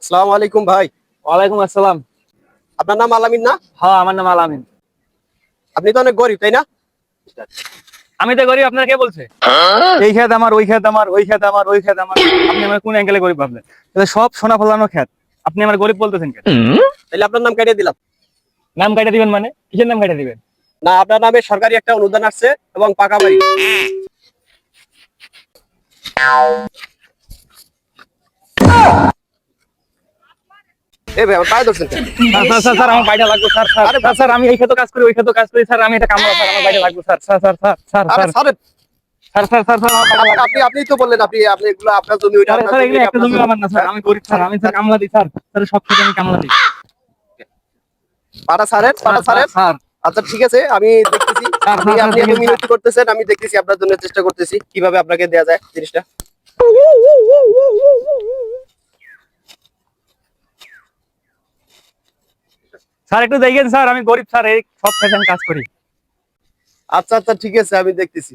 আসসালামু আলাইকুম ভাই। ওয়ালাইকুম আসসালাম। আপনার নাম আলামিন না? হ্যাঁ, আমার নাম আলামিন। আপনি তো অনেক গরিব, তাই না? আমি তো গরিব, আপনার কে বলছে? এই খেত আমার, ওই খেত আমার, ওই খেত আমার, ওই খেত আমার। আপনি আমার কোন অ্যাঙ্গেলে গরিব ভাবলেন? এটা সব সোনা ফলানো খেত, আপনি আমার গরিব বলতেছেন কেন? তাহলে আপনার নাম কেটে দিলাম। নাম কাটা দিবেন মানে কিসের নাম কাটা দিবেন? না, আপনার নামে সরকারি একটা অনুদান আসছে এবং পাকা বাড়ি। এই ভাই, আমার পায়ে ধরছেন কেন? স্যার আমার বাইরে লাগবে স্যার। স্যার আমি এই ক্ষেত্রে কাজ করি, ওই ক্ষেত্রে কাজ করি স্যার। আমি এটা কামলা স্যার, আমার বাইরে লাগবে sir. Sir sir sir sir আরে স্যার ছাড়েন। স্যার স্যার স্যার স্যার আমার বাইরে লাগবে। আপনি তো বললেন আপনি এগুলো আপনার জমি, ওইটা স্যার আপনার স্যার জমি, এগুলো এটা একটা আপনার জমি জমি। আমার না স্যার, আমি গরিব স্যার, আমি স্যার কামলা দিই স্যার। স্যার সব ক্ষেত্রে আমি কামলা দিই। পাটা ছাড়েন। স্যার আচ্ছা ঠিক আছে, আমি দেখতেছি। স্যার আপনি স্যার আপনি এত দেখেন স্যার। মিনতি করতেছেন, আমি দেখতেছি, আপনার জন্য চেষ্টা করতেছি কিভাবে আপনাকে দেয়া যায় জিনিসটা। স্যার একটু দেখেন স্যার, আমি গরিব স্যার, এই সব ক্ষেত্রে আমি কাজ করি। আচ্ছা আচ্ছা ঠিক আছে, আমি দেখতেছি।